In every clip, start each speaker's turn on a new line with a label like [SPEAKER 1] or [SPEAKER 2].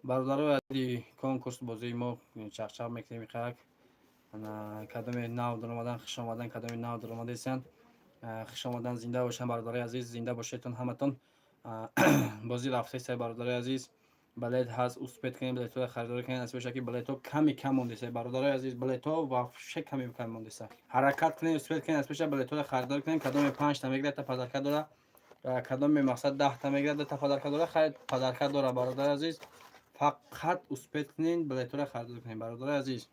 [SPEAKER 1] бародарои азизи конкурс бозии мо чақчақ мекунем иқак кадоме нав дар омадан хуш омадан кадоме нав дар омадесанд хуш омадан зинда бошанд бародари азиз зинда бошедтон ҳаматон бозӣ рафтаест бародари азиз балет ҳаст успед кунем балетҳоро харидорӣ кунем насиб бошад ки балетҳо ками кам мондеса бародари азиз балетҳо вообще ками кам мондеса ҳаракат кунем успед кунем насиб бошад балетҳоро харидорӣ кунем кадоме 5 та мегирад та падарка дора кадоме мақсад 10 та мегирад та падарка дора падарка дора бародари азиз фақат успед кунем балетҳоро харидорӣ кунем бародари азиз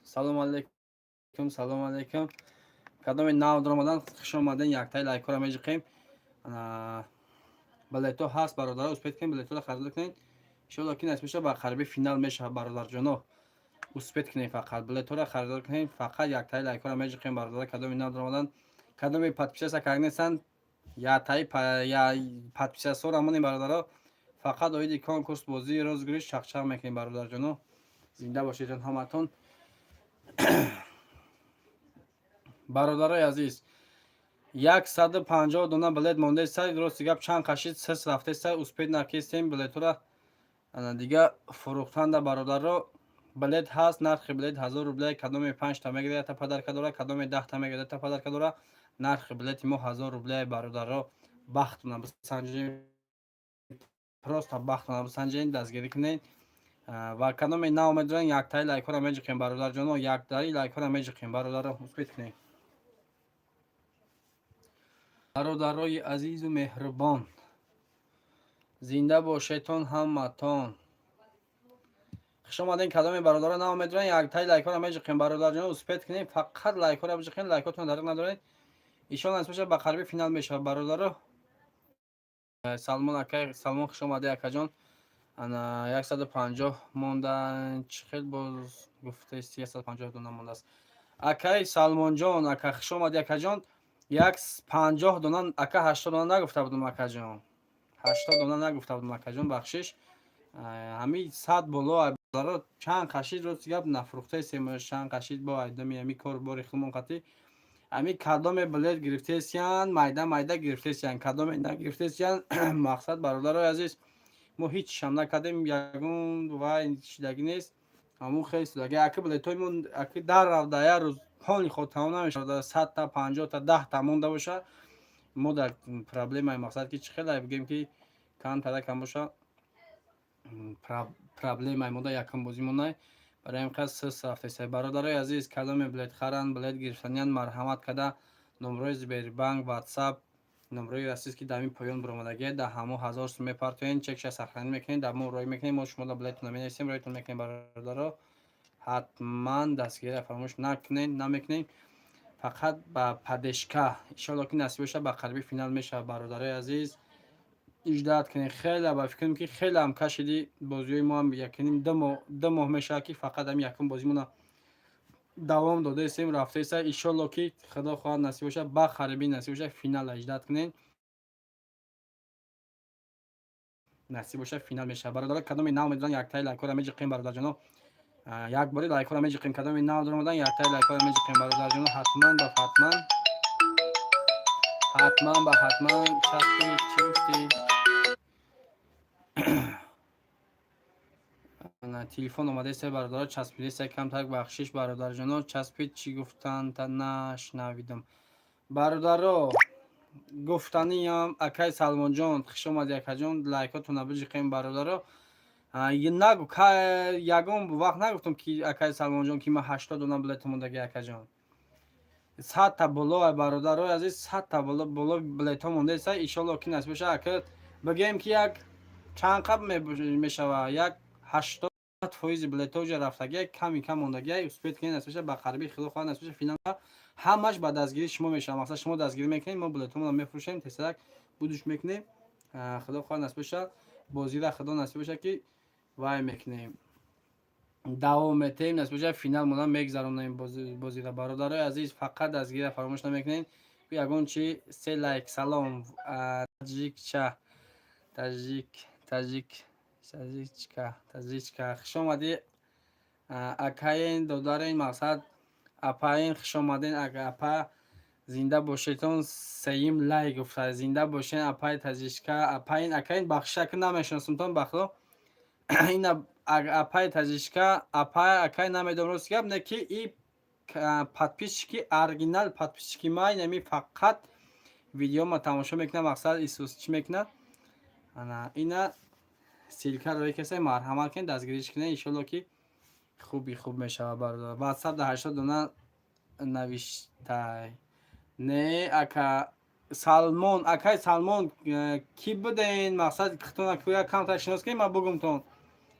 [SPEAKER 1] салом алейкум салом алейкум кадоме нав дар омадан хуш омаден яктаи лайкҳоро межиқем балетҳо ҳаст бародаро успед кунем балетҳоро харидорӣ кунем иншоалло ки насиб бошад ба қарибӣ финал мешавад бародарҷоно успед кунем фақат билетҳоро харидорӣ кунем фақат яктаи лайкҳоро межиқем бародаро кадоме нав дар омадан кадоме подписаса кардинесан яктаи подписасоро монем бародаро фақат оиди конкурс бозии розгӯриш чақчақ мекунем бародарҷоно зинда бошедон ҳаматон бародарои азиз 150 дона билет мондеса рости гап чанд кашид сес рафтеса успед накистем билетҳоро дига фурӯхтанда бародаро билет ҳаст нархи билет 1000 рублей кадоме 5 та мегирад та падарка дора кадоме 10 та мегирад та падарка дора нархи билети мо 1000 рублей бародаро бахтона бисанҷем просто бахтона бисанҷем дастгирӣ кунед ва кадоме нав медорен яктаи лайкҳоро межиқем бародарҷоно яктаи лайкҳоро межиқем бародаро успед кунед бародарои азизу меҳрубон зинда бошедтон ҳаматон хуш омаден кадоме бародаро нав медорен яктаи лайкҳоро межиқем бародарҷоно успед кунед фақат лайкҳоро бижиқем лайкҳотон дариқ надоред иншоалло насиб бошад ба қарибӣ финал мешавад бародаро салмон акай салмон хуш омаде акаҷон 150 монда чӣ хел боз гуфтаисти 150 дона мондааст акай салмонҷон ака хуш омади акаҷон 50 дона ака 80 дона нагуфта будум акаҷон 80 дона нагуфта будум акаҷон бахшиш ҳами 100 боло бародаро чанд кашид рости гап нафурӯхтаистем чанд кашид бо айдами ҳами кор бори хилмон қатӣ ҳами кадоме билет гирифтесиян майда майда гирифтесиян кадоме нагирифтесиян мақсад бародарои азиз мо ҳичам накардем ягон вай шидаги нест ҳамун хел шидаги аки билетҳоимон аки дар рафта як рӯз ҳоли ход тамом намешавад 100 та 50 та 10 та монда боша мо дар проблемаи мақсад ки чӣ хелае бигем ки камтара кам боша проблемаи мо дар якум бозӣ монай барои ҳамин қадр сес рафтаест бародарои азиз кадоме билет харанд билет гирифтаниянд марҳамат карда номрои Сбербанк WhatsApp номрои расист ки дар ҳамин поён биромадагиед дар ҳамо 1000 сум мепартоен чекша сахранӣ мекунед дар мо роӣ мекунем мо шуморо билетона менависем роитон мекунем бародаро ҳатман дастгирия фаромӯш намекунем фақат ба падешка иншоалло ки насиб бошад ба қарибӣ финал мешавад бародарои азиз иҷдоат кунем хеле ба фикрам ки хеле ҳам кашиди бозиҳои мо ҳам якним 2 моҳ мешавад ки фақат ҳам якум бозимона давом додаистем рафтаиста иншоалло ки худо хоҳад насиб бошад ба қарибӣ насиб бошад финала иҷдоат кунем насиб бошад финал мешавад бародаро кадоме нав медоран яктаи лайкҳоро межиқем бародарҷоно як бори лайкҳоро межиқем кадоме нав дар омадан яктаи лайкҳоро межиқем бародарҷоно ҳатман ба ҳатман ҳатман ба ҳатман часпи чӣ гуфтӣ телефон омадааст бародаро часпидест камтар бахшиш бародарҷоно часпид чӣ гуфтанд та нашнавидам бародаро гуфтаниам акай салмонҷон хуш омади акаҷон лайкотона бижиқем бародаро ягон вақт нагуфтам ки акай салмонҷон ки ма 80 дона билет мондаги акаҷон 100 та боло бародарои азиз 100 та боло билетҳо мондааст иншоалло ки насиб бошад ака бигем ки як чанд қаб мешавад як 80% билетҳо ҷа рафтагия ками кам мондагия успед кунед насиб бошад ба қарибӣ худо хоҳад насиб бошад финал ҳамаш ба дастгирии шумо мешавад мақсад шумо дастгирӣ мекунед мо билетҳомонро мефурӯшем тесарак будуш мекунем худо хоҳад насиб бошад бозира худо насиб бошад ки вай мекунем давом метем насиб бошад финал монда мегзаронем бозира бародарои азиз фақат дастгирия фаромӯш намекунед ягон чи се лайк салом таҷикча хуш омадӣ акаен додарен мақсад апаен хуш омаден апа زنده باشیدتون سیم لای گفته زنده باشین اپای تجیشکا اپاین اکاین بخشک نمیشناسمتون بخلو این اپای تجیشکا اپای اکای نمیدونم روز گپ نه که ای подписчики оригинал подписчики май нами фақат видео ма тамошо мекунам мақсад исус чӣ мекунад ана ина силка рӯи касе марҳамат кунед дастгириш кунед иншоалло ки хуби хуб мешавад бародар ватсап да 80 дона навиштай не ака салмон акай салмон ки буден мақсад хитона кӯя камта шинос ки ма бугумтон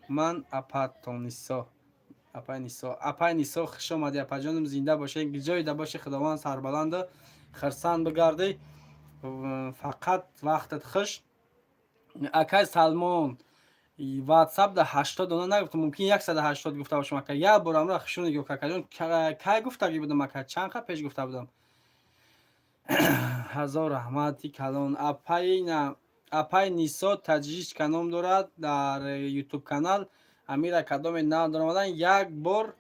[SPEAKER 1] ман апатонисо апай нисо хуш омадӣ апаҷонам зинда бошед ҷоида боши худованд сарбаланду хирсанд бигарди фақат вақтат хуш акай салмон ватсап да 80 дона нагуфтам мумкин 180 гуфта бошам ака як бор амра хушуни гӯ какаҷон кай гуфтагӣ будам ака чанд қа пеш гуфта будам ҳазор раҳмати калон апай нисо таҷришка ном дорад дар ютуб канал амира кадоме нав даромадан як бор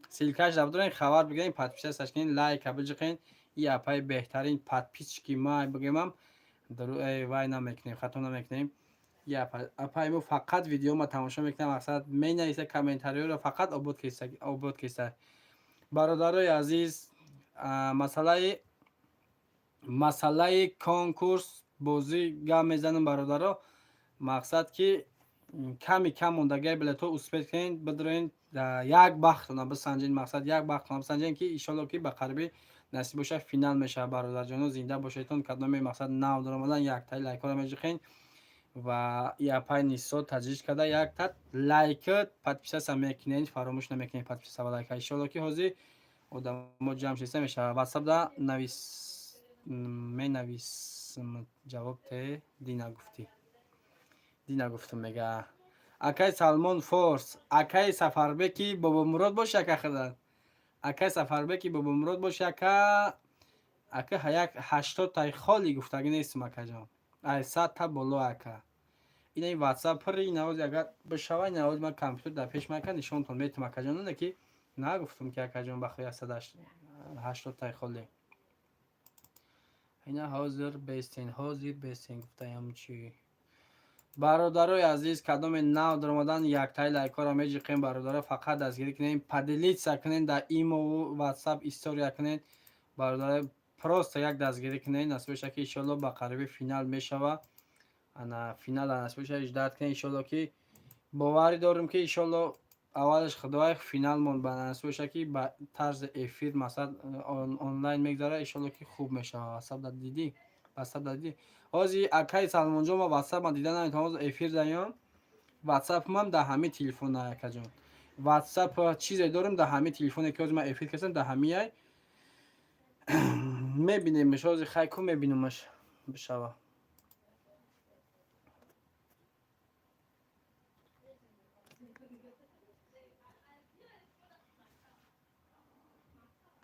[SPEAKER 1] силкаш давдорен хабар бигирен подписааш кунен лайка биҷиқен и апай беҳтарин подписчики май бигемам вай намекунем хато намекунем апай мо фақат видеома тамошо мекунам мақсад менависа комментариёро фақат обод киста бародарои азиз масъалаи конкурс бозӣ гап мезанам бародаро мақсад ки кам мондагии билетҳо успет кунед бидурен як бахтона бисанҷед мақсад як бахтона бисанҷед ки иншоалло ки ба қарибӣ насиб бошад финал мешавад бародарҷоно зинда бошедтон кадоме мақсад нав даромадан яктай лайкҳоро меҷиқен ва япай нисо таҷриш карда якта лайк подписаса мекунед фаромӯш намекунед подписа ва лайка иншоалло ки ҳозир одамо ҷамъ шиста мешавад ватсапда менависм ҷавоб те дина гуфтум мега акай салмон форс акай сафарбеки бобомурод бош ака хада акай сафарбеки бобомурод бош ака як 80 тай холи гуфтагӣ нестум акаҷон ай 100 та боло ака ина ин ватсап пири навоз агар бишава навоз ма компютер дар пеш мака нишонтон метум акаҷон не ки нагуфтум ки акаҷон бахои 180 тай холи ина ҳозир бестен гуфтаям чӣ бародарои азиз кадоме нав даромадан яктай лайкҳоро меҷиқем бародаро фақат дастгирӣ кунем поделитса кунем дар имо ватсап история кунем бародаро просто як дастгирӣ кунем насиб бошад ки иншоалло ба қарибӣ финал мешава ана финал насиб бошад иҷдат кунем иншоалло ки боварӣ дорем ки иншоалло аввалаш худоя финалмон ба насиб бошад ки ба тарзи эфир масъалат онлайн мегзара иншоалло ки хуб мешава ватсап диди ҳозир акай салмонҷон ватсапма дида наметавон эфир заён ватсапмам дар ҳамин телефона акаҷон ватсап чизе дорем дар ҳамин телефоне ки ҳозир ман эфир кардам дар ҳамияй мебинемш ҳозир хайку мебинамаш бишава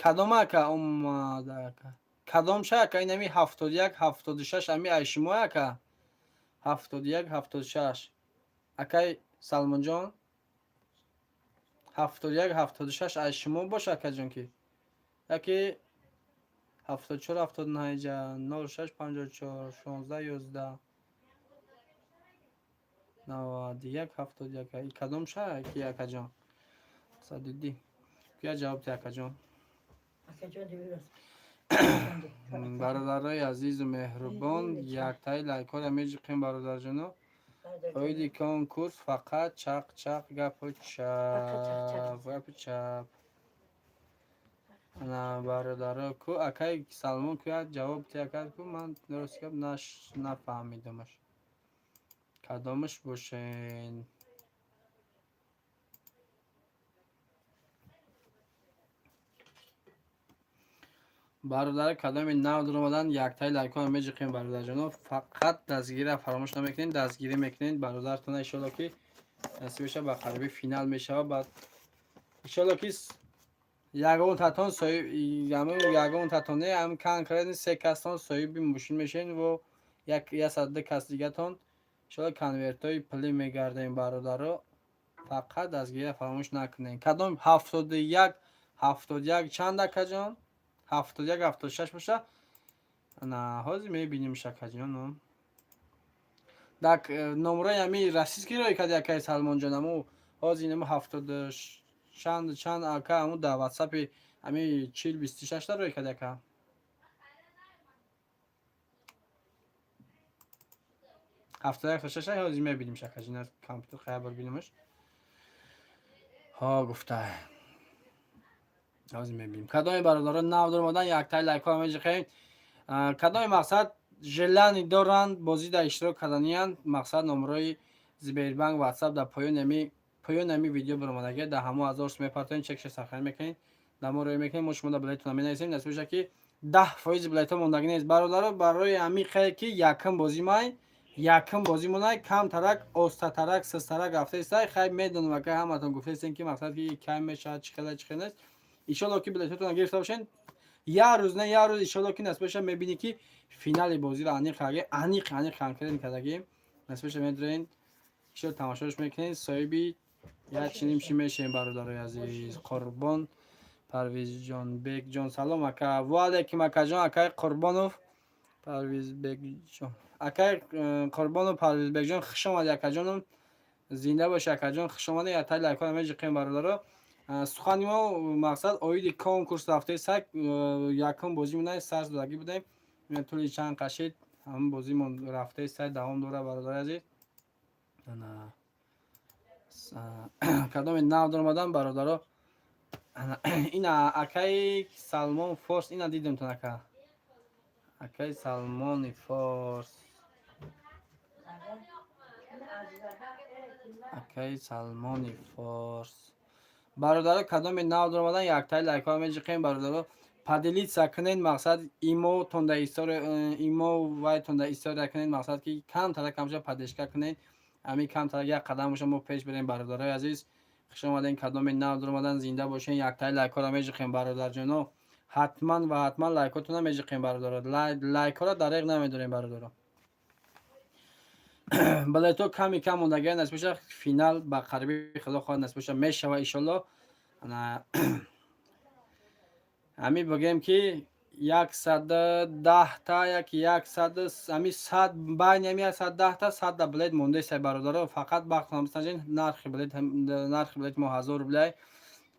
[SPEAKER 1] кадом ака омада ака кадом ша ака инами 71 76 ами айшимо ака 71 76 акай салмонҷон 71 76 айшимо бош акаҷон ки яки 74 79 06 54 16 11 91 71 кадом ша ки акаҷон садиди куя ҷавоб те акаҷон бародарои азизу меҳрубон яктай лайкҳоро меҷиқем бародарҷоно оиди конкурс фақат чақ гапу чап ана бародаро ку акай салмон куя ҷавоб те акад ку ман дуростгап нафаҳмидамаш кадомаш бошен бародари кадоми нав даромадан яктай лайкҳоро меҷиқем бародарҷоно фақат дастгирӣ фаромӯш намекунед дастгирӣ мекунед бародаратона иншоалло ки насиб бошад ба қарибӣ финал мешава баъд иншоалло ки ягон татоне ам конкретни се кастон соҳиби мошин мешавед во як 102 кас дигатон иншоалло конвертҳои пулӣ мегардем бародаро фақат дастгирӣ фаромӯш накунед кадом 71 чанд акаҷон 71 76 باشه. نه حاضر میبینیم شکر جانم دک نمره همی رسیز کی روی کدی اکای سلمان جانمو حاضر اینمو 70 چند اکا همو در واتساپ همی 40 26 تا روی کدی اکا 71 تا 6 حاضر میبینیم شکر جان کامپیوتر خیلی ببینیمش ها گفته حاضر میبینیم کدام برادران نو در اومدن یک تای لایک ها میجی خیلی کدام مقصد ژلانی دارند بازی در اشتراک کردنیان مقصد نمره زبیربانک واتساپ در پایان نمی ویدیو برآمدگی در همه 1000 سوم پاتین چکش سخن میکنین در ما روی میکنین ما شما در بلیتون می نویسیم نسبت میشه که 10% بلیت موندگی نیست برادر برای امی خیلی که یکم بازی مای یکم بازی مونای کم ترک اوستا ترک سس ترک هفته است خیلی میدونم که همتون گفتین که مقصد که کم میشه چقدر نیست ان شاء الله که بلیتتون گرفته باشین یا روز نه یا روز ان شاء الله که نسبت میبینی که فینال بازی رو انیق کردن کردگی نسبت میدرین شو تماشاش میکنین صاحبی یا چنین چی میشه برادرای عزیز قربان پرویز جان بیگ جان سلام اکا و علیکم اکا جان اکا قربانوف پرویز بیگ جان اکا قربانو پرویز بیگ جان خوش اومدی اکا جانم زنده باش اکا جان خوش اومدی یا تای لایک کنم میجقیم برادرا سخنی ما مقصد اوید کنکورس رفته سگ یکم بازی مونای سرز دادگی بودیم طولی چند قشید هم بازی مون رفته سگ دوام دوره برادر عزیز نه کدام نو در اومدن برادرها این اکای سلمان فارس اینا دیدم تو نکه اکای سلمان فارس اکای سلمان فارس برادرها کدام نو در اومدن یک تای لایک ها میجقیم برادرها پدلیت سکنین مقصد ایمو تونده ایستار ایمو وای تونده ایستار کنین مقصد که کم تر کمشه پدشکا کنین امی کم تر یک قدم شما پیش بریم برادرای عزیز خوش اومدین کدام نو در اومدن زنده باشین یک تای لایک ها را میجقیم برادر جانو حتما لایکاتون هم میجقیم برادرها لایک ها را دریغ نمیدونیم برادرها بله تو کمی کم موندگی نسبت فینال با قربی خدا خواهد نسبت میشه و ان شاء الله همی بگیم که 110 تا یک 100 همی 100 بین همی 110 تا 100 تا بلیت مونده است برادرها فقط وقت هم بسنجین نرخ بلیت ما 1000 روبل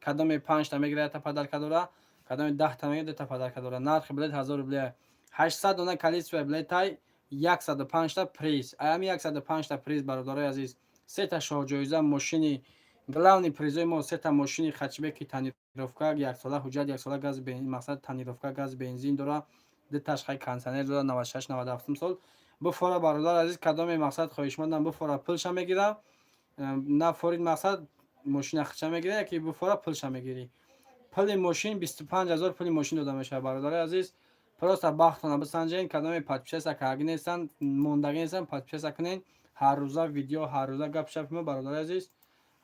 [SPEAKER 1] کدام 5 تا میگیره تا پدر کدورا کدام 10 تا میگیره تا پدر کدورا نرخ بلیت 1000 روبل 800 دونه کلیس و بلیت های 105 تا پریز همی 105 تا پریز برادرای عزیز 3 تا شاه جایزه ماشین главный призой мо 3 та мошини хачбеки танировка 1 сола ҳуҷҷат 1 сола газ бензин мақсад танировка газ бензин дора 2 ташқай кондитсионер дора 96 97 сол буфора бародар азиз кадоме мақсад хоҳишмандам буфора пулша мегира на форид мақсад мошина хача мегира яки буфора пулша мегири пули мошин 25000 пули мошин дода мешавад бародари азиз просто бахтона бисанҷен кадоме подписеса карги нестанд мондаги нестанд подписеса кунен ҳар рӯза видео ҳар рӯза гапшапи мо бародари азиз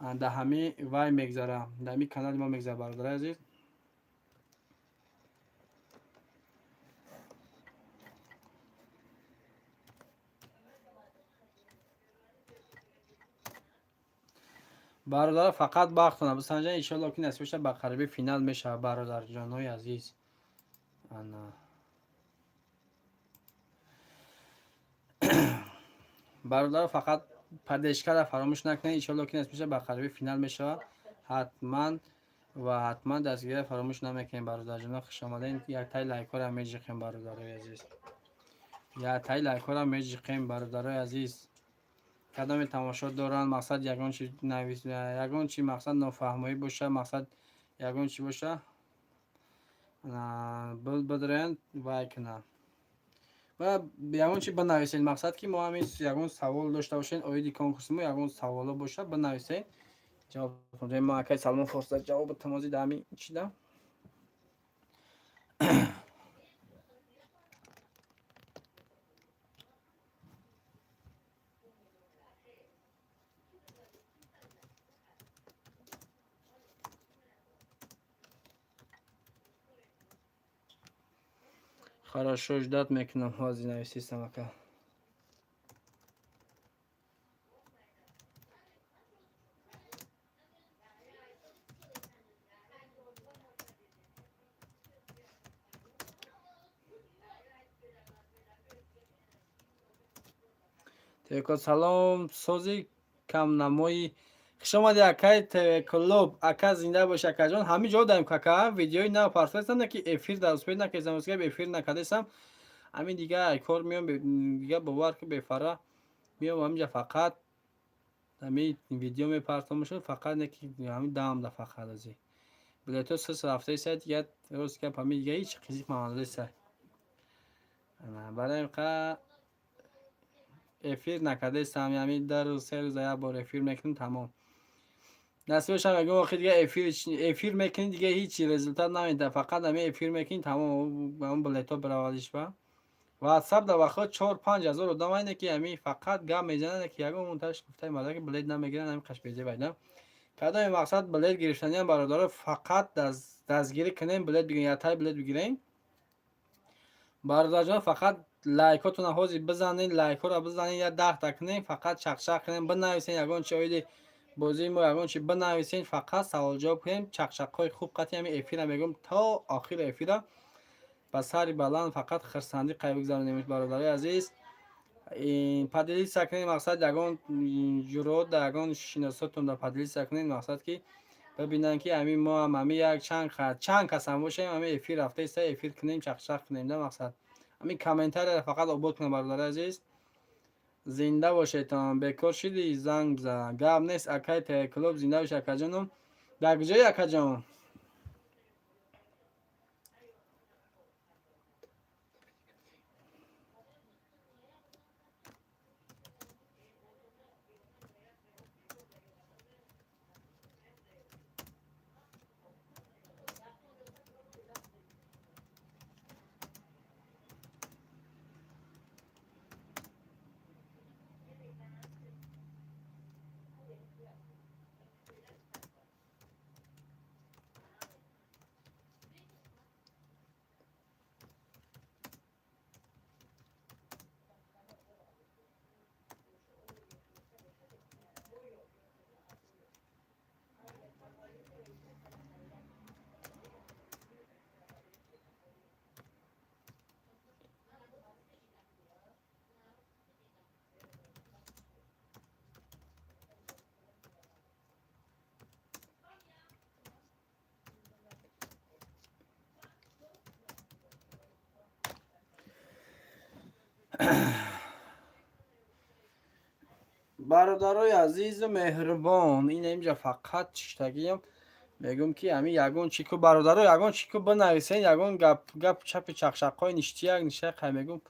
[SPEAKER 1] در همه وای میگذاره در همه کانال ما میگذاره برادر عزیز برادر فقط بختونه بسنجه ان شاء الله که نصیب شه به قربی فینال میشه برادر جانای عزیز انا برادر فقط پدشکا فراموش نکنید ان شاء الله که نصیب شه به قربی فینال میشه حتما و حتما دستگیری فراموش نمیکنین برادر جان خوش آمدین یک تای لایک را میجقیم برادرای عزیز یک تای لایک را میجقیم برادرای عزیز کدام تماشا دارن مقصد یگان چی نویس یگان چی مقصد نفهمی باشه مقصد یگان چی باشه بدرن وای کنه و یگان چی بنویسین مقصد که ما همین یگان سوال داشته باشین اویدی کنکورس ما یگان سوالا باشه بنویسین جواب کنیم ما اکای سلمان فرصت جواب تمازی دامی چیدم хорошо ждать میکنم حاضر نویسیستم اکا تیکو سلام سوزی کم نمایی خوش آمدی اکای کلوب اکا زنده باش اکا جان همین جا داریم کاکا ویدیوی نه پرفرستم که افیر در اسپید نکردم اسکای افیر نکردم همین دیگه کار میام دیگه باور که بفره میام همینجا فقط همین ویدیو میپرتم میشه فقط نکی همین دام ده فقط ازی بلیتو سه هفته سه دیگه روز که همین دیگه هیچ چیزی معامله سه برای که افیر نکرده استم همین در روز سه روز یا بار افیر میکنیم تمام نصیبش هم اگه وقتی دیگه افیر میکنین دیگه هیچی رزولتات نمیده فقط همین افیر میکنین تمام اون بلیتو براوالش با واتساپ در وقت 4-5 هزار آدم اینه که همین فقط گام میزنن که یگو منتش گفته ماده که بلید نمیگیرن همین قش بیجه بیدم کدام مقصد بلید گرفتنی هم برادر فقط دستگیری کنین بلید بگیرین یا تای بلید بگیرین برادر جان فقط لایکاتون حوزی بزنین لایک رو بزنین یا 10 تا کنین فقط چق کنین بنویسین یگون چه ویدی بازی ما یگون چی بنویسین فقط سوال جواب کنیم چق های خوب قطعی همین افیر میگم تا آخر افیر پس هری بلند فقط خرسندی قای بگذاریم برادرای عزیز این پادلی سکنین مقصد یگون جورو یگون شناساتون در پادلی سکنین مقصد که ببینن که همین ما هم همین یک چند کس هم باشیم همین افیر رفته است افیر کنیم چق کنیم نه مقصد همین کامنتر فقط آبود کنیم برادر عزیز زنده باشه تا بکار شدی زنگ بزن گپ نیست اکای کلوب زنده باشه اکا جانم در کجای اکا جان برادرای عزیز و مهربان این اینجا فقط چشتگیم میگم که همین یگون چیکو برادرای یگون چیکو بنویسین یگون گپ چپ چقچقای نشتیاگ نشق میگم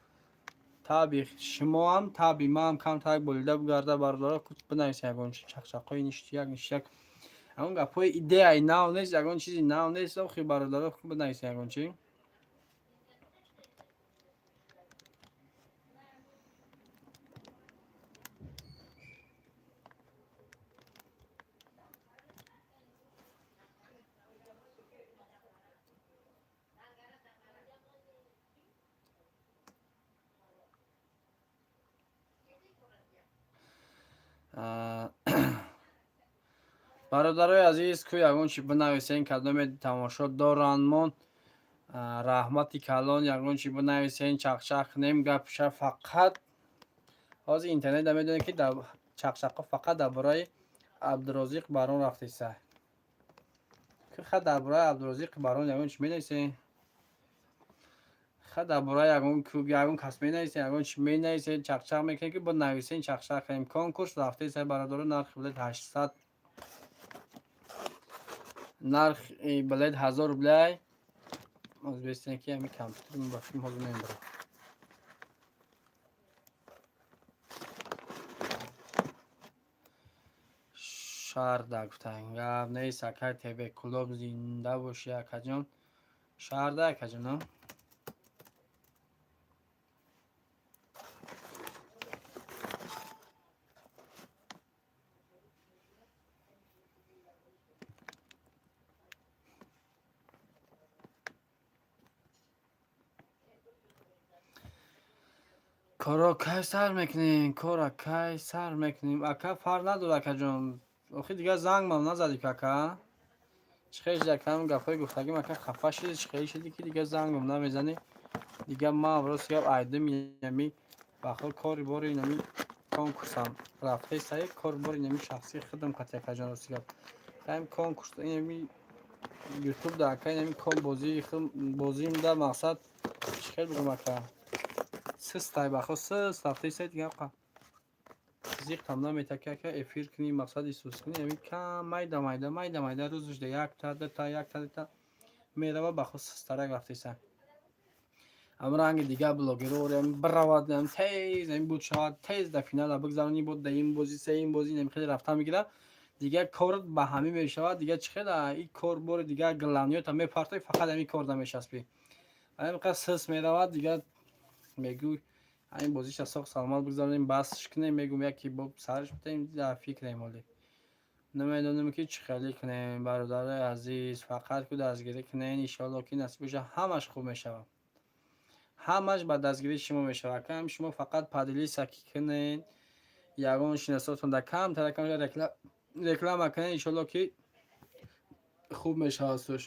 [SPEAKER 1] تابی شما هم تابی ما هم کم تاگ بولیده بگرده برادرای کت بنویسین یگون چقچقای نشتیاگ اون گپای ایده ای ناو نیست یگون چیزی ناو نیست خو برادرای خوب بنویسین یگون چی برادرای عزیز کو یگون چی بنویسین کدام تماشا دارانمون رحمتی کلان یگون چی بنویسین چقچق نیم گپ فقط از اینترنت هم میدونید که در چقچقا فقط درباره عبدالرزاق بارون رفته است که خود درباره عبدالرزاق بارون یگون چی مینویسین خود درباره یگون کو یگون کس مینویسین یگون چی مینویسین چقچق میکنین که با نویسین چقچق کنیم کنکورس رفته است برادر نرخ بلد 800 نرخ بلد 1000 روبل از بیستین که همین کامپیوتر من باشیم حاضر نمیبرم شهر در گفتن گفت نیست اکر تیوی کلوب زنده باشی اکا جان شهر در اکا جان کارا کی سر میکنیم کارا کی سر میکنیم اکا فر نداره اکا جان آخی دیگه زنگ من نزدی که اکا چخیش دکتم گفای گفتگیم اکا خفه شدی چخیش شدی که دیگه زنگ من نمیزنی دیگه ما برای سیاب عیده میمی بخور کاری باری نمی конкурсам рафта саи корбори нами шахсӣ худам кат якаҷон росигап таим конкурс инами ютуб да акай нами кон бозим да мақсад чихел бигум ака сыстай бахо сыс рафта саи дигар қа зиқ там наметаки ака эфир кини мақсад исус кини нами кам майда рӯзушда якта дата мерава бахо сыстарак рафта саи ам ранги дига блогерорем бравадам тез ам буд шавад тез да финала бигзаронӣ буд да ин бози се ин бози нем хеле рафта мегира дига корат ба ҳамин мешавад дига чӣ хела ин кор бори дига главниёта мепартои фақат ҳамин кор да мешаспӣ ҳамин қадр сыс меравад дига мегӯй ҳамин бозиша соқ саломат бигзаронем басш кунем мегӯм яки боб сарш битаем да фикраем олӣ намедонем ки чӣ хеле кунем бародарои азиз фақат ку дастгирӣ кунем иншоалло ки насиб боша ҳамаш хуб мешавад ҳамаш ба дастгирии шумо мешавад кам шумо фақат падилиса ки кунен ягон шиносотонда камтара реклама кунен иншоалло ки хуб мешавад суш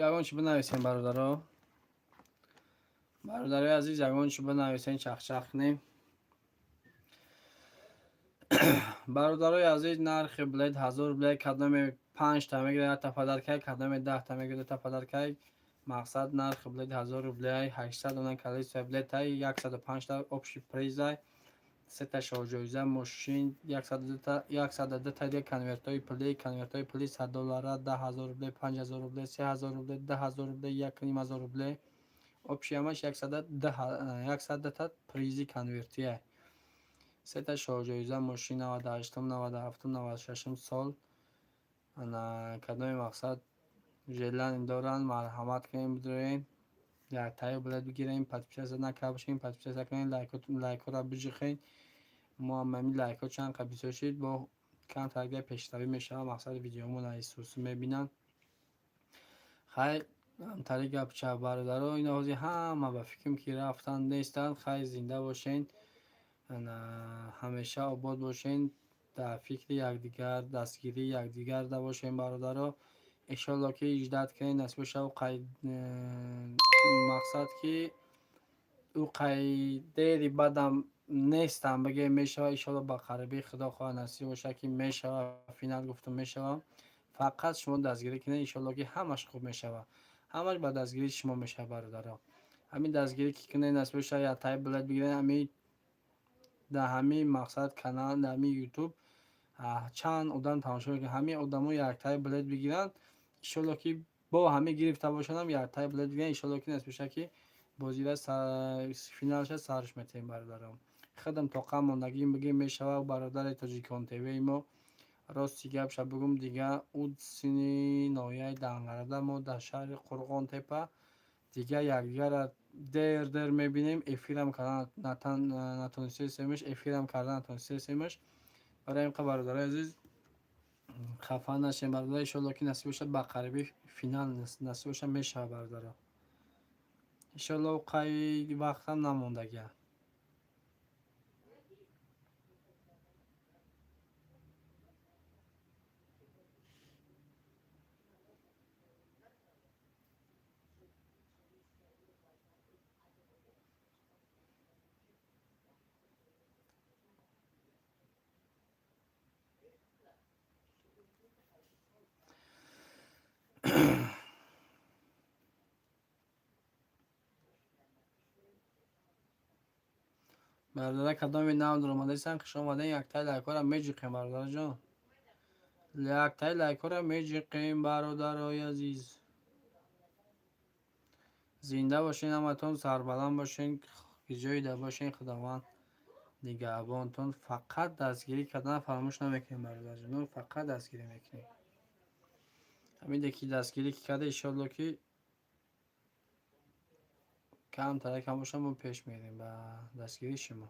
[SPEAKER 1] ягон чӣ бинависем бародарои азиз ягон чӣ бинависем чахчах кунем бародарои азиз нархи билет 1000 билет кадоме 5 та мегирад та падаркай кадоме 10 та мегирад та падаркай мақсад нархи билет 1000 рублей 800 дона количество билетай 105 та общий призай 3 та шоҳҷоиза мошин 102 та дига конвертои пулӣ 100 доллара 10000 рублей 5000 рублей 3000 рублей 10000 рублей 1500 рублей общий ҳамаш 100 та призи конвертия 3 та шоҳҷоиза мошин 98 97 96 сол ана кадоми мақсад желани доранд марҳамат кунем бидорем яктаю билет бигирем подписаться накарда бошем подписаться кунем лайкҳоро биҷухем мо ҳам ҳамин лайкҳо чанд қа бисошид бо камтар дига пешравӣ мешавад мақсад видеомона исус мебинанд хай ҳамтари гапчап бародаро ин ҳози ҳама ба фикрам ки рафтанд нестанд хай зинда бошен ҳамеша обод бошен дар фикри якдигар дастгирии якдигар да бошем бародаро иншоалло ки иҷдат кунем насиб боша мақсад ки ӯ қайдери бадам нестам бигем мешавад иншоалло ба қарибӣ худо хоҳад насиб боша ки мешавад финал гуфтум мешавам фақат шумо дастгирӣ кунед иншоалло ки ҳамаш хуб мешавад ҳамаш ба дастгирии шумо мешавад бародаро ҳамин дастгирӣ ки кунед насиб боша яктай билет бигиред ҳамин дар ҳамин мақсад канал дар ҳамин ютуб чанд одам тамошо мекунад ҳамин одамо яктай билет бигиранд иншоалло ки бо ҳамин гирифта бошадам яктай билет бигиранд иншоалло ки насиб боша ки бозира финалша сарш метем бародарам худам тоқам мондагӣ бигем мешавад бародари тоҷикон тв мо рости гапша бигум дига удсини ноҳияи дангарада мо дар шаҳри қурғонтепа дига якдигара дер мебинем эфирам кардан натонистесемаш эфирам кардан натонистесемаш барои ин қа бародарои азиз хафа нашем бародаро иншоалло ки насиб бошад ба қарибӣ финал насиб бошад мешавад бародаро иншоалло қай вақтам намондагия бародаро кадоми нав дуромадаистан хушомадем яктай лайкҳоро меҷиқем бародароҷон яктай лайкҳоро меҷиқем бародарои азиз зинда бошен ҳаматон сарбаланд бошен иҷоида бошен худованд нигаҳбонтон фақат дастгирӣ кардан фаромӯш намекунем бародарҷонон фақат дастгирӣ мекунем ҳамиде ки дастгирӣ ки карда иншоалло ки камтара кам боша мо пеш мерем ба дастгирии шумо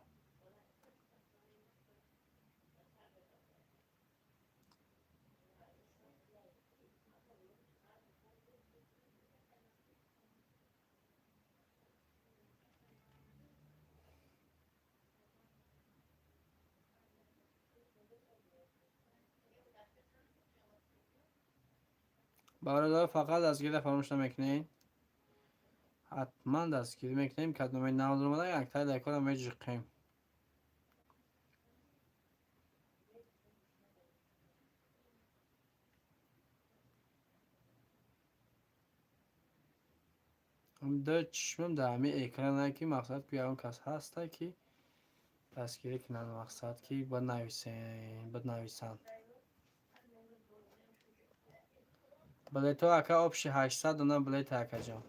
[SPEAKER 1] бародаро фақат дастгирӣро фаромӯш намекунед حتما دستگیری میکنیم. کدوم 90 اومده یک تای لایکار هم میجقیم. دو چشمم در همه اکرانه که مقصد که اون کس هسته که دستگیری کنن. مقصد که بنویسن بلیتو اکا آبشی 800 دونه بلیت اکا جان.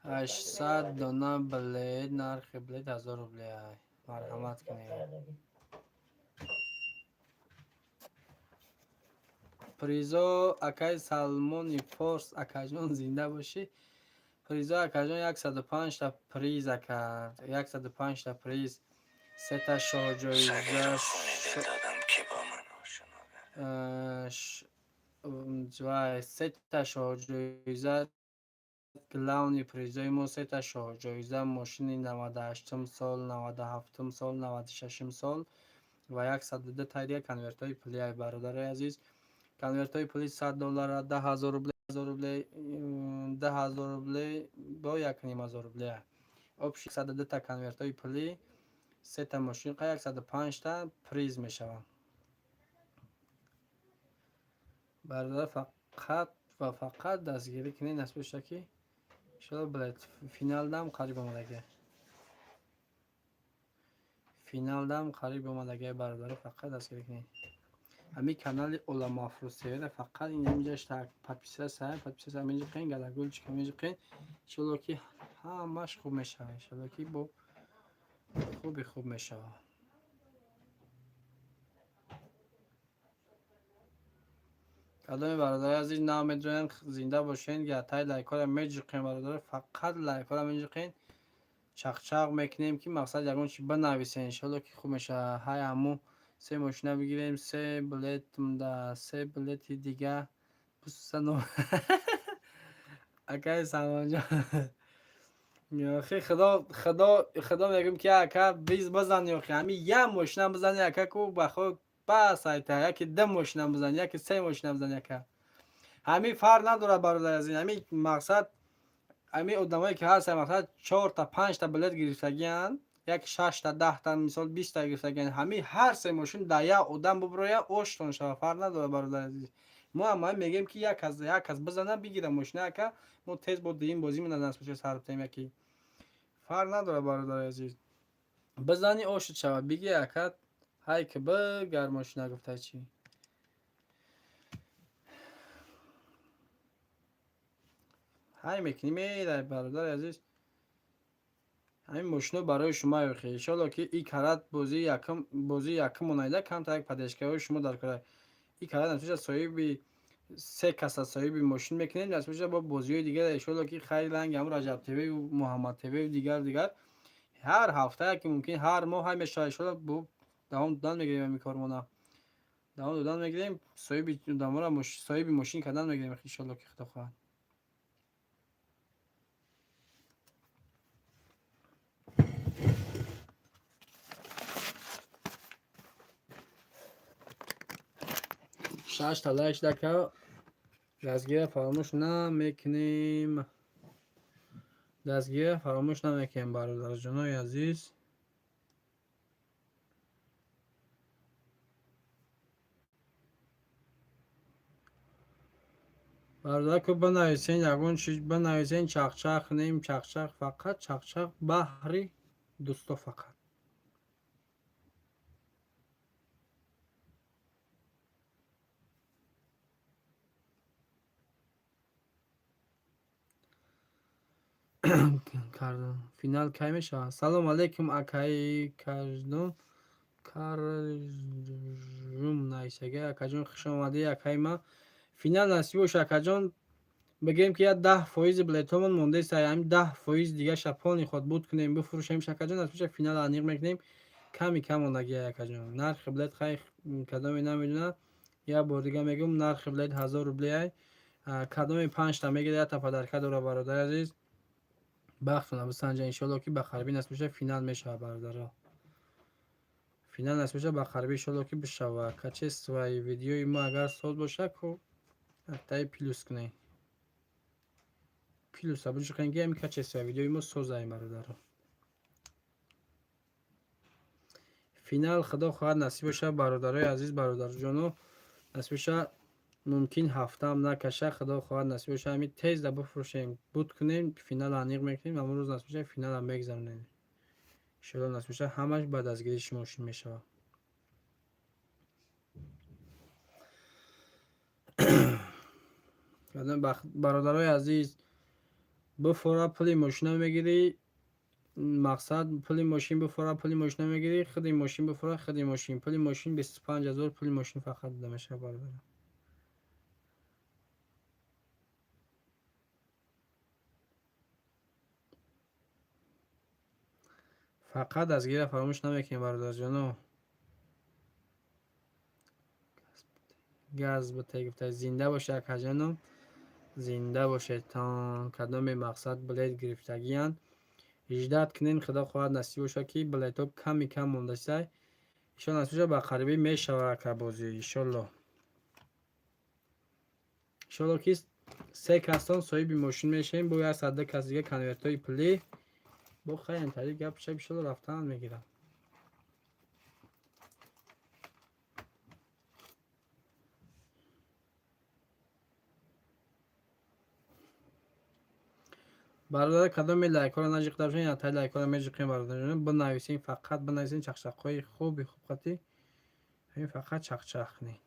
[SPEAKER 1] 800 دونه بلیت. نرخ بلیت 1000 روبلی. مرحمت کنید. پریزو اکای سلمونی فورس اکا جان زنده باشی. پریزو اکا جان 105 تا پریز اکا. 105 تا پریز. 3 تا شاهجایزه جوای 3 تا شاهجایزه کلاونی پریزوی مو. 3 تا شاهجایزه ماشین 98م سال، 97م سال، 96م سال و 102 تا دیگه کنورت های پلی. های برادر عزیز، کنورت های پلی 100 دلار، 10000 روبلی، 10000 روبلی با 1500 روبلی. آبشی 102 تا کنورت های پلی، 3 تا ماشین، 105 تا پریز می شوند. برادر فقط و فقط دستگیری کنین نسبت شکی شده بلیت. فینال دم قریب آمدگه. فینال دم قریب آمدگه برادر فقط دستگیری کنین. همین کانال علما فروسیه فقط این اینجاش تا پادپیسه سر اینجا قین گلگول چیکار اینجا قین شلو کی همش خوب میشه. شلو کی با خوب میشه. کدام برادر عزیز نمیدونن زنده باشین یا تای لایکار میجقین برادر فقط لایکار میجقین چق میکنیم که مقصد یگون چی بنویسین ان شاء الله که خوب میشه. های همو 3 ماشین بگیریم. 3 بلیت ده 3 بلیت دیگه بسنو اکای سامان جان یا اخی خدا میگم که اکا بیز بزن یا همین یه ماشین بزنی اکا کو بخو بس ایتا یکی 2 ماشین بزنی یکی 3 ماشین بزنی اکا همین فرق نداره برادر از این. همین مقصد همین آدمایی که هست مثلا 4 تا 5 تا بلیت گرفتگیان، یک 6 تا 10 تا مثال 20 تا گرفتگیان، همین هر 3 ماشین ده یا آدم ببره اوشتون شوه. فرق نداره برادر عزیز. ما هم میگیم که یک از بزنه بگیره ماشین که ما تیز بود این بازی من از پشت سر تیم یکی فرق نداره برادر عزیز. بزنی اوشت شوه بگی اکد های که بگر ماشین گفته چی های میکنی میره برادر عزیز. همین ماشینو برای شما بخیر ان شاء الله که این کرات بازی یکم اونایده کم تا یک پدیشکای شما در کار این کرات نتیجه صاحب 3 کس صاحب ماشین میکنین نتیجه با بازی دیگه ان شاء الله که خیلی لنگ هم رجب تیوی و محمد تیوی و دیگر هر هفته که ممکن هر ماه همیشه ان شاء الله با دوام دادن میگیریم این کارمونا دوام دادن میگیریم صاحب دامورا صاحب ماشین کردن میگیریم ان شاء الله که خدا خواهد. شش تا لایک دکا دستگیر فراموش نمیکنیم. دستگیر فراموش نمیکنیم برادر جانای عزیز. برادر که بنویسین یگون چیز بنویسین چخ نیم چخ فقط چخ بحری دوستا فقط کردم. فینال کی میشه؟ سلام علیکم اکای کردم کارجوم نیسگه اکاجون خوش آمده اکای ما. فینال نصیب باشه اکاجون. بگیم که 10% بلیتامون مونده است. همین 10% دیگه شپانی خود بود کنیم بفروشیم اکاجون از پیش فینال انیق میکنیم. کم مونده اکاجون. نرخ بلیت خیلی کدام نمیدونه. یا بار دیگه میگم نرخ بلیت 1000 روبلی کدام 5 تا میگیره تا پدرکه داره برادر عزیز. بختونه بسنجه ان شاء الله که بخربی نصیب بشه فینال میشه برادر. فینال نصیب بشه بخربی ان شاء الله که بشه. کچست و ویدیوی ما اگر صوت باشه کو Тай плюс кунем. Плюс абуҷ қангем качеса видеои мо созай бародаро. Финал худо хоҳад насиб боша бародарои азиз, бародарҷоно насиб боша, мумкин ҳафтаам накаша, худо хоҳад насиб боша ҳамин тезда бифурӯшем, буд кунем, финал аниқ мекунем, амрӯз насиб боша финалам мегзаронем. Иншоалло насиб боша ҳамаш ба дастгирии шумо мешавад. бародарои азиз, бифора пули мошина мегирӣ, мақсад пули мошин бифора, пули мошина мегирӣ, худи мошин бифора, худи мошин, пули мошин 25000 пули мошин фақат дада мешавад бародаро. фақат дастгирия фаромӯш намекунем бародарҷоно. газ бутай гуфта зинда бошед акаҷоном, зинда бошед. Тон кадоми мақсад билет гирифтагиянд 18 кунем, худо хоҳад насиб боша ки билетҳо ками кам мондасай. иншоалло насиб боша ба қарибӣ мешавад акабозӣ. иншоалло ки се касон соҳиби мошин мешавем, бо 102 кас дига конвертҳои пулӣ бо хайн тариқ гап шаб иншоалло рафтан мегирам. бародар кадоми лайкҳоро нажиқта бошед, я тай лайкҳоро межиқем бародарҷон, бинависем, фақат бинависем чақчақҳои хуби хубқати, ҳамин фақат чақчақ кунед.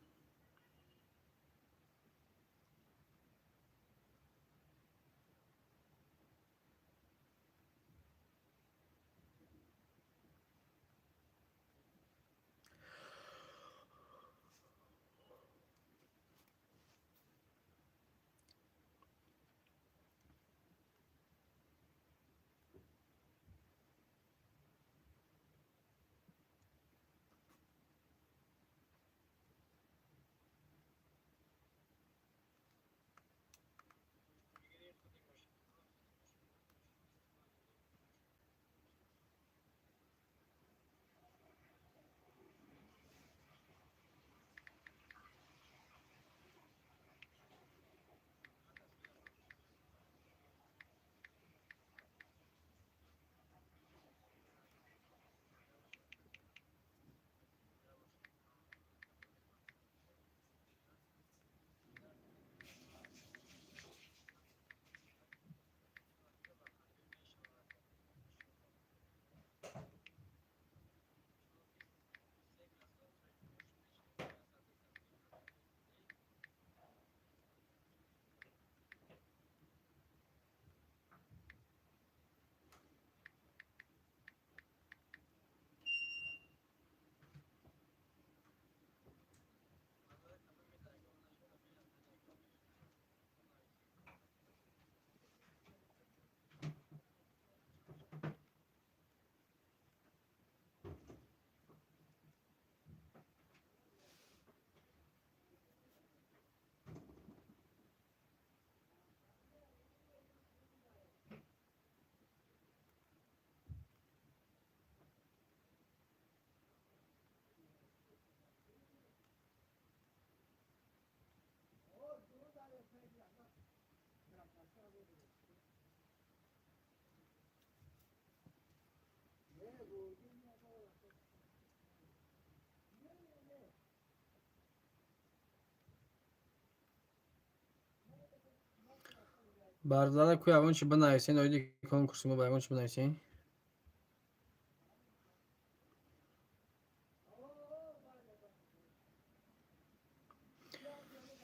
[SPEAKER 1] Бардара ку ягон чи бинависен, оиди конкурси мо ба ягон чи бинависен.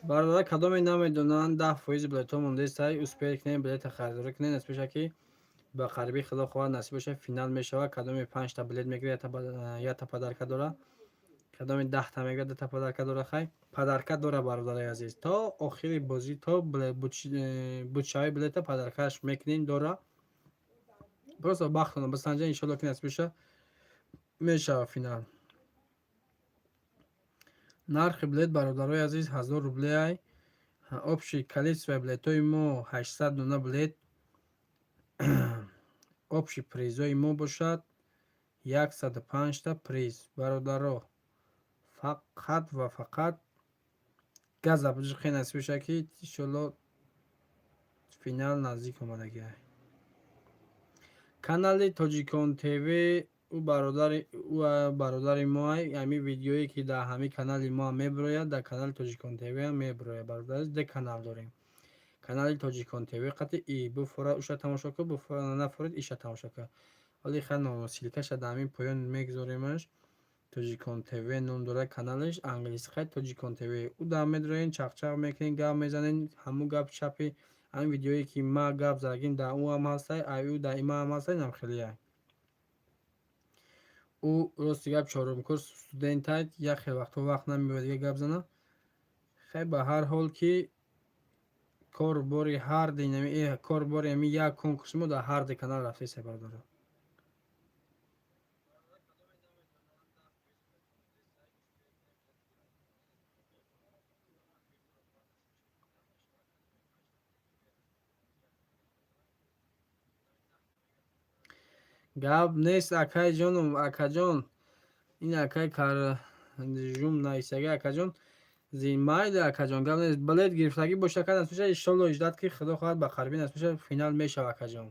[SPEAKER 1] Бардара кадоме намедонанд 10% билетҳо мондааст, успех кунем, билета харидорӣ кунем, насиб боша ки ба қарибӣ худо хоҳад насиб боша финал мешавад. Кадоме 5 та билет мегирад, якта падарка дора, кадоме 10 та мегирад, 2 та падарка дора. Хай падарка дора бародари азиз, то охири бозӣ, то будшаваи билета падаркаш мекунем дора. просто бахтона бисанҷа, иншоалло ки насиб боша мешавад финал. нархи билет бародарои азиз 1000 рублеай. общи количество билетҳои мо 800 дона билет. общи призои мо бошад 105 та приз. бародаро, фақат ва фақат газа буҷ хеле насиб шуд ки иншоалло финал наздик омадаги. Канали Тоҷикон ТВ ӯ бародари мо ҳамин видеое ки дар ҳамин канали мо мебирояд, дар канали Тоҷикон ТВ ҳам мебирояд. Бародари де канал дорем. Канали Тоҷикон ТВ қатъи буфора уша тамошо кун, буфора нафорид иша тамошо кун. Вале хано силкаша дар ҳамин поён мегузоремаш. Тоҷикон ТВ ном дорад каналаш, англисқай Тоҷикон ТВ. ӯ дар медироен чақчақ мекунен, гап мезанен, ҳамун гап чапи ҳамин видеое ки ма гап задагим дар ӯ ҳам ҳастай, ӯ дар има ҳам ҳастай, инам хелияй. ӯ рости гап чорумкурс студентай, як хел вақтҳо вақт намебарад дига гап зана. Хай ба ҳар ҳол ки корбори ҳар дин корбори ҳамин як конкурси мо дар ҳар де канал рафта иста бардора. Гап нест акайҷону акаҷон. Ин акай каржум наисаги акаҷон. Майда акаҷон гап нест. Билет гирифтагӣ боша кан асмеша иншолло иҷдад ки худо хоҳад ба қарибин асмеша финал мешава акаҷон.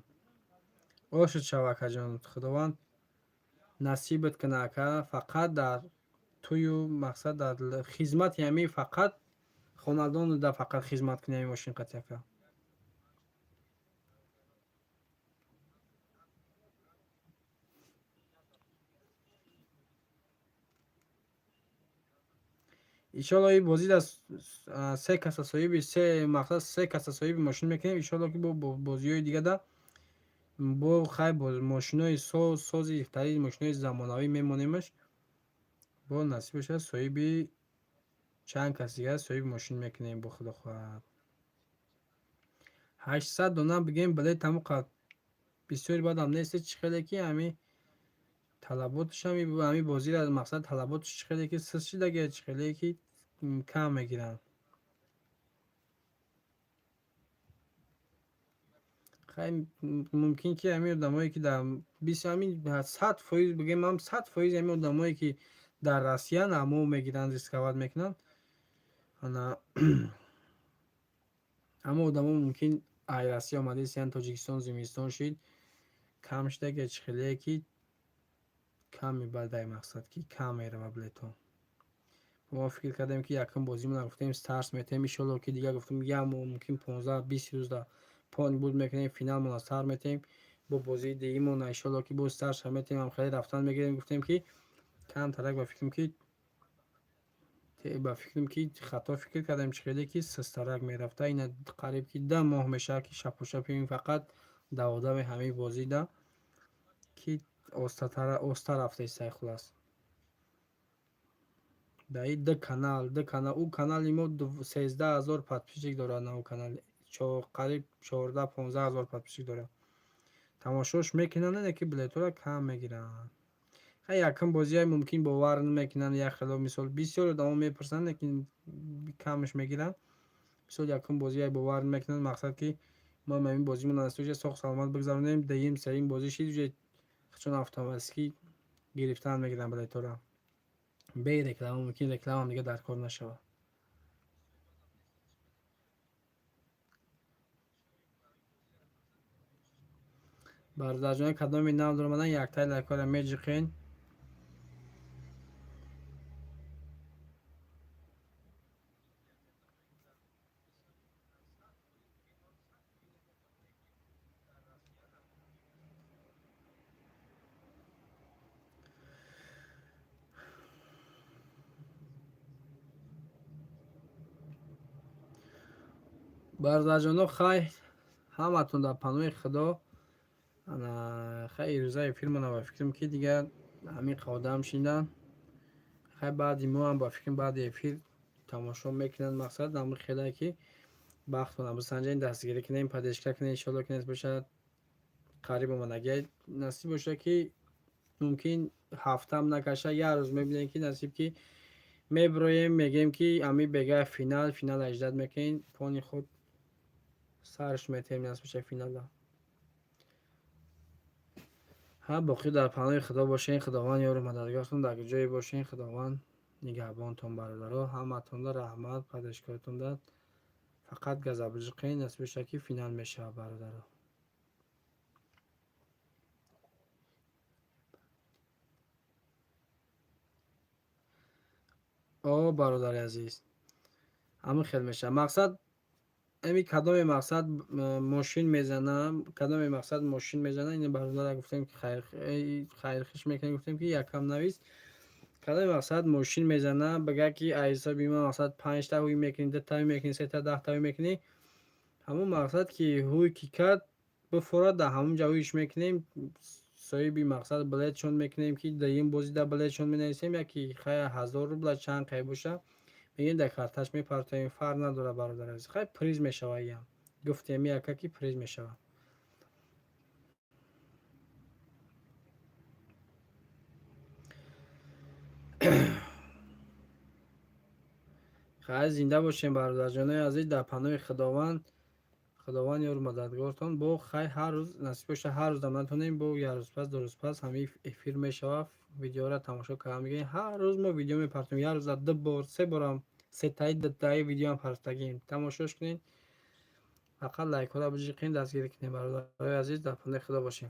[SPEAKER 1] Ошуд шава акаҷон. Худованд насибат кана ака. Фақат дар тӯю мақсад дар хизмати ҳамин фақат хонадону дар фақат хизмат кuni ҳамин мошин қати ака. иншолло ин бозӣ дар се каса соҳиби се мақсад се каса соҳиби мошин мекунем. Иншолло ки бо бозиҳои дига да бо хай бо мошинои сози тари мошинои замонавӣ мемонемаш. бо насиб бошад соҳиби чанд кас дига соҳиби мошин мекунем бо худо хоҳад. 800 дона бигем билет таму қад бисёри баъдам нест чи хеле ки ҳамин талаботаш ҳамин бозира мақсад талаботаш чи хеле ки сиз чи даги чи хеле ки кам мегиранд. хай мумкин ки ҳамин одамое ки дар ҳамин 100% бигем ҳам 100% ҳамин одамое ки дар Россиян ҳамо мегиранд рисковат мекунанд. ана ҳамон одамо мумкин ай Россия омада истиян Тоҷикистон зимистон шид кам шидаги чи хеле ки кам мебардай мақсад ки кам мерава билетҳо. мо фикр кардем ки якум бозимона гуфтем старс метем иншолло ки дига гуфтем як моҳ мумкин 15-20 рӯз дар пон буд мекунем финалмона стар метем бо бозии дигимона иншолло ки бо старс метем ҳам хеле рафтан мегирем. гуфтем ки камтарак ба фикрам ки хато фикр кардем чи хеле ки систарак мерафта. ина қариб ки 10 моҳ мешавад ки шапошапи фақат даводами ҳамин бозӣ да ки оста рафта истай хулас. дар ин ду канал ӯ канали мо 13000 подписчик дорад. на ӯ канал қариб 14-15 000 подписчик дорад. тамошош мекунанд не ки билетҳоро кам мегиранд. хай якум бозиҳай мумкин бовар намекунанд. як хело мисол бисёр одамо мепурсанд лекин камаш мегиранд. мисол якум бозиҳай бовар намекунанд мақсад ки мо ҳамин бозимон астуҷа сох саломат бигзаронем. дагим сарин бозӣ шид уҷа чун автоматики гирифтан мегиранд билетҳоро. бе реклама мумкин рекламам дига дар кор нашавад. бародарҷони кадоми нав дормадан яктай лайкҳоро меҷиқен. бародарҷоно хай ҳаматон дар паноҳи худо. хай рӯзаи эфирмона ба фикрам ки дига ҳамин қодам шиндан. хай баъди мо ҳам ба фикрам баъди эфир тамошо мекунанд мақсад ҳамин хеле ки бахтона бисанҷаен дастгирӣ кунем падешка кунем иншолло ки насиб бошад қариб омадагиай насиб бошад ки мумкин ҳафтам накаша як рӯз мебинем ки насиб ки мебироем мегем ки ҳамин бегай финал аҷдад мекунем пони худ сарш метем насиб бошад финала. ҳа боқӣ дар паноҳи худо бошен. худованд ёру мададгортон дар куҷое бошен. худованд нигоҳбонтон бародаро, ҳаматонда раҳмат, падашкоритон дад. Фақат газабиҷиқин насбиша ки финал мешавад бародаро. о бародари азиз, ҳамин хел мешавад. Мақсад ами кадоме мақсад мошин мезанам, кадоме мақсад мошин мезанам, ин бародара гуфтем ки хайрхиш мекунем, гуфтем ки якам навис кадоме мақсад мошин мезанам, бага ки айсоби ман мақсад 5 та ҳуй мекунӣ, 2 та ҳуй мекунӣ, 3 та 10 та ҳуй мекунӣ, ҳамон мақсад ки ҳуй ки кард бифорад дар ҳамонҷа ҳуйш мекунем, соҳиби мақсад билетшон мекунем ки даин бозида билетшон менависем, яки хай 1000 рубла чанд қай боша мегирем дар карташ мепартоем, фарқ надорад бародар азиз. Хай приз мешавад, ям гуфтем яка ки приз мешавад. хай зинда бошем бародарҷонои азиз, дар паноҳи худованд ёру мададгортон. Бо хай ҳар рӯз насиб боша, ҳар рӯз даматонем, бо як рӯз пас, 2 рӯз пас ҳамин эфир мешавад, видеоро тамошо карда мегирем. Ҳар рӯз мо видео мепартем, як рӯза 2 бор 3 борам, 3 таи видеоам партагим, тамошош кунед. Фақат лайкҳоро биҷиқин, дастгирӣ кунед бародарои азиз, дар паноҳи худо бошем.